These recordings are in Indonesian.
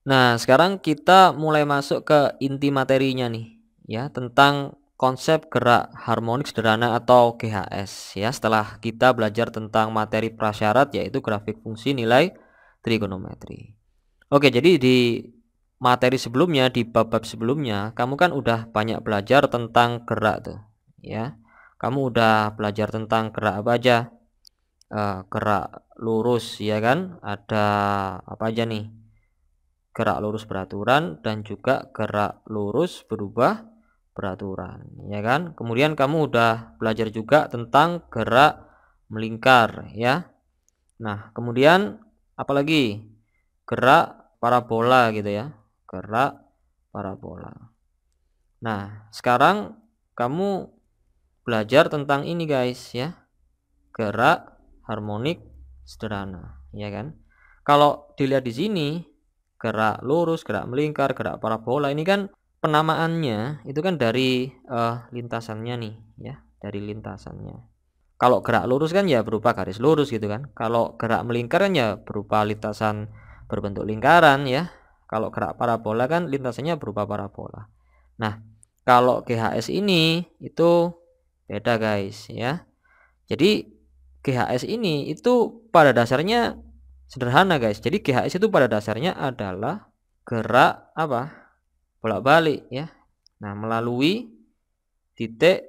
Nah, sekarang kita mulai masuk ke inti materinya nih, ya, tentang konsep gerak harmonik sederhana atau GHS, ya. Setelah kita belajar tentang materi prasyarat yaitu grafik fungsi nilai trigonometri. Oke, jadi di materi sebelumnya, di bab-bab sebelumnya, kamu kan udah banyak belajar tentang gerak tuh, ya. Kamu udah belajar tentang gerak apa aja? Gerak lurus, ya kan? Ada apa aja nih? Gerak lurus beraturan dan juga gerak lurus berubah beraturan, ya kan? Kemudian kamu udah belajar juga tentang gerak melingkar, ya. Nah, kemudian apalagi? Gerak parabola gitu ya. Gerak parabola. Nah, sekarang kamu belajar tentang ini guys ya. Gerak harmonik sederhana, ya kan? Kalau dilihat di sini, gerak lurus, gerak melingkar, gerak parabola ini kan penamaannya itu kan dari lintasannya nih, ya, dari lintasannya. Kalau gerak lurus kan ya berupa garis lurus gitu kan. Kalau gerak melingkar kan ya berupa lintasan berbentuk lingkaran ya. Kalau gerak parabola kan lintasannya berupa parabola. Nah, kalau GHS ini itu beda guys ya. Jadi GHS ini itu pada dasarnya sederhana guys. Jadi GHS itu pada dasarnya adalah gerak apa? Bolak-balik ya. Nah, melalui titik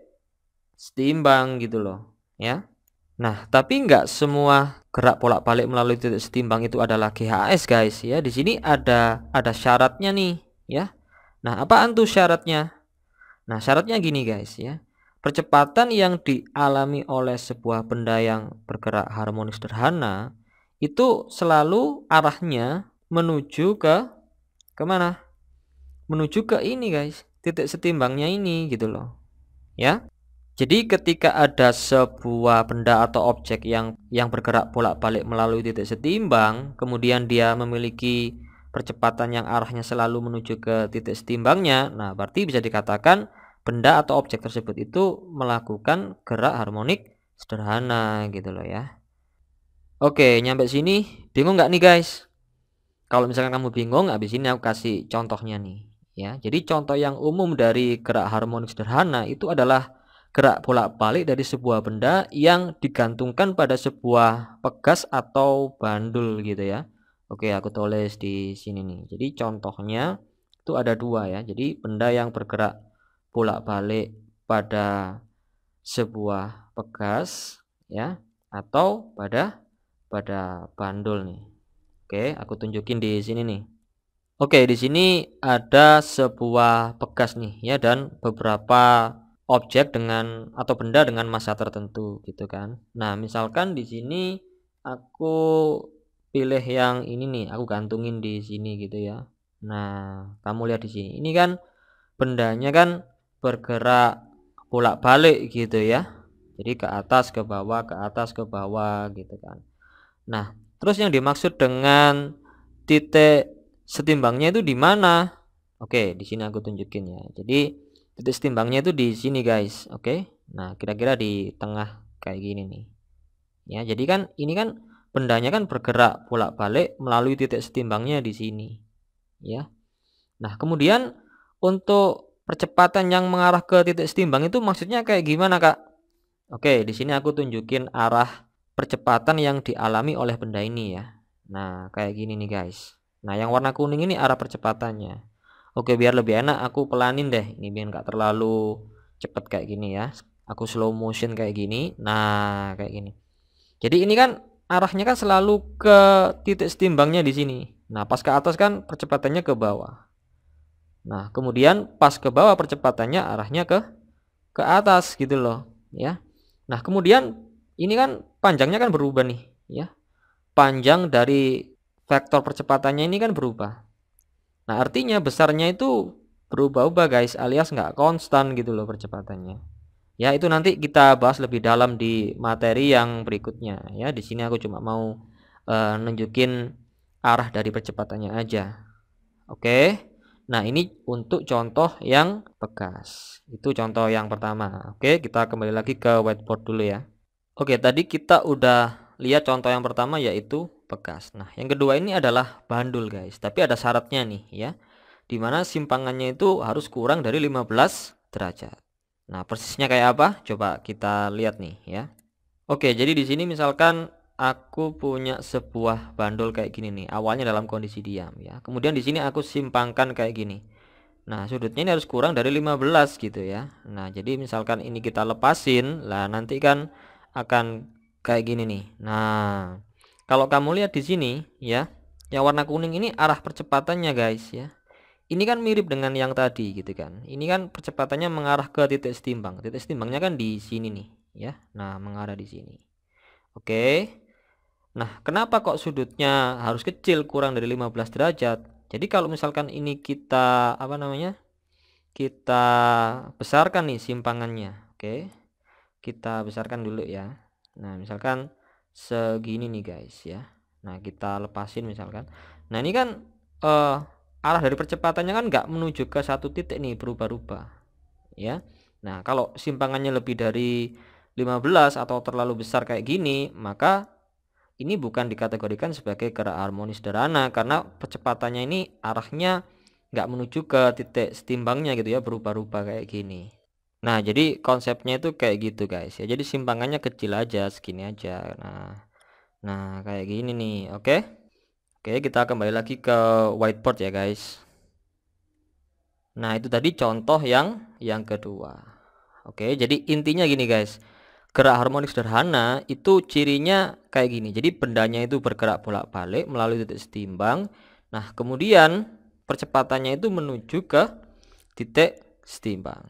setimbang gitu loh ya. Nah, tapi nggak semua gerak bolak-balik melalui titik setimbang itu adalah GHS guys ya. Di sini ada syaratnya nih ya. Nah, apaan tuh syaratnya? Nah, syaratnya gini guys ya. Percepatan yang dialami oleh sebuah benda yang bergerak harmonis sederhana itu selalu arahnya menuju ke kemana? Menuju ke ini guys, titik setimbangnya ini gitu loh. Ya. Jadi ketika ada sebuah benda atau objek yang bergerak bolak-balik melalui titik setimbang, kemudian dia memiliki percepatan yang arahnya selalu menuju ke titik setimbangnya, nah berarti bisa dikatakan benda atau objek tersebut itu melakukan gerak harmonik sederhana gitu loh ya. Oke, nyampe sini bingung nggak nih guys? Kalau misalkan kamu bingung, habis ini aku kasih contohnya nih ya. Jadi contoh yang umum dari gerak harmonik sederhana itu adalah gerak bolak-balik dari sebuah benda yang digantungkan pada sebuah pegas atau bandul gitu ya. Oke, aku tulis di sini nih. Jadi contohnya itu ada dua ya. Jadi benda yang bergerak bolak-balik pada sebuah pegas ya atau pada bandul nih. Oke, aku tunjukin di sini nih. Oke, di sini ada sebuah pegas nih ya dan beberapa objek dengan atau benda dengan massa tertentu gitu kan. Nah, misalkan di sini aku pilih yang ini nih, aku gantungin di sini gitu ya. Nah, kamu lihat di sini. Ini kan bendanya kan bergerak bolak-balik gitu ya. Jadi ke atas ke bawah, ke atas ke bawah gitu kan. Nah, terus yang dimaksud dengan titik setimbangnya itu di mana? Oke, di sini aku tunjukin ya. Jadi titik setimbangnya itu di sini guys. Oke. Nah, kira-kira di tengah kayak gini nih. Ya, jadi kan ini kan bendanya kan bergerak bolak-balik melalui titik setimbangnya di sini. Ya. Nah, kemudian untuk percepatan yang mengarah ke titik setimbang itu maksudnya kayak gimana, Kak? Oke, di sini aku tunjukin arah percepatan yang dialami oleh benda ini ya. Nah, kayak gini nih guys. Nah, yang warna kuning ini arah percepatannya. Oke, biar lebih enak aku pelanin deh. Ini biar nggak terlalu cepet kayak gini ya. Aku slow motion kayak gini. Nah, kayak gini. Jadi ini kan arahnya kan selalu ke titik setimbangnya di sini. Nah, pas ke atas kan percepatannya ke bawah. Nah, kemudian pas ke bawah percepatannya arahnya ke atas gitu loh, ya. Nah, kemudian ini kan panjangnya kan berubah nih, ya. Panjang dari vektor percepatannya ini kan berubah. Nah, artinya besarnya itu berubah-ubah guys, alias nggak konstan gitu loh percepatannya. Ya, itu nanti kita bahas lebih dalam di materi yang berikutnya ya. Di sini aku cuma mau nunjukin arah dari percepatannya aja. Oke. Nah, ini untuk contoh yang pegas. Itu contoh yang pertama. Oke, kita kembali lagi ke whiteboard dulu ya. Oke, tadi kita udah lihat contoh yang pertama yaitu pegas. Nah, yang kedua ini adalah bandul guys, tapi ada syaratnya nih ya, dimana simpangannya itu harus kurang dari 15 derajat. Nah, persisnya kayak apa? Coba kita lihat nih ya. Oke, jadi di sini misalkan aku punya sebuah bandul kayak gini nih, awalnya dalam kondisi diam ya. Kemudian di sini aku simpangkan kayak gini. Nah, sudutnya ini harus kurang dari 15 gitu ya. Nah, jadi misalkan ini kita lepasin, lah nanti kan akan kayak gini nih. Nah, kalau kamu lihat di sini ya, yang warna kuning ini arah percepatannya guys ya. Ini kan mirip dengan yang tadi gitu kan. Ini kan percepatannya mengarah ke titik setimbang. Titik setimbangnya kan di sini nih ya. Nah, mengarah di sini. Oke. Nah, kenapa kok sudutnya harus kecil, kurang dari 15 derajat? Jadi kalau misalkan ini kita apa namanya? Kita besarkan nih simpangannya. Oke. Kita besarkan dulu ya. Nah, misalkan segini nih guys ya. Nah, kita lepasin misalkan. Nah, ini kan arah dari percepatannya kan nggak menuju ke satu titik nih, berubah-ubah ya. Nah, kalau simpangannya lebih dari 15 atau terlalu besar kayak gini, maka ini bukan dikategorikan sebagai gerak harmonis sederhana karena percepatannya ini arahnya nggak menuju ke titik setimbangnya gitu ya, berubah-ubah kayak gini. Nah, jadi konsepnya itu kayak gitu guys ya. Jadi simpangannya kecil aja, segini aja. Nah kayak gini nih, oke. Oke, kita kembali lagi ke whiteboard ya guys. Nah, itu tadi contoh yang kedua. Oke, jadi intinya gini guys. Gerak harmonik sederhana itu cirinya kayak gini. Jadi bendanya itu bergerak bolak-balik melalui titik setimbang. Nah, kemudian percepatannya itu menuju ke titik setimbang.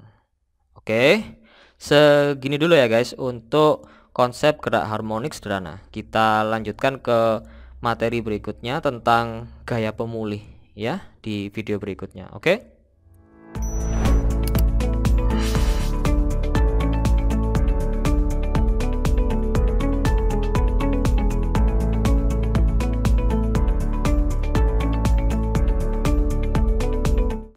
Oke, segini dulu ya guys untuk konsep gerak harmonik sederhana. Kita lanjutkan ke materi berikutnya tentang gaya pemulih ya di video berikutnya. Oke.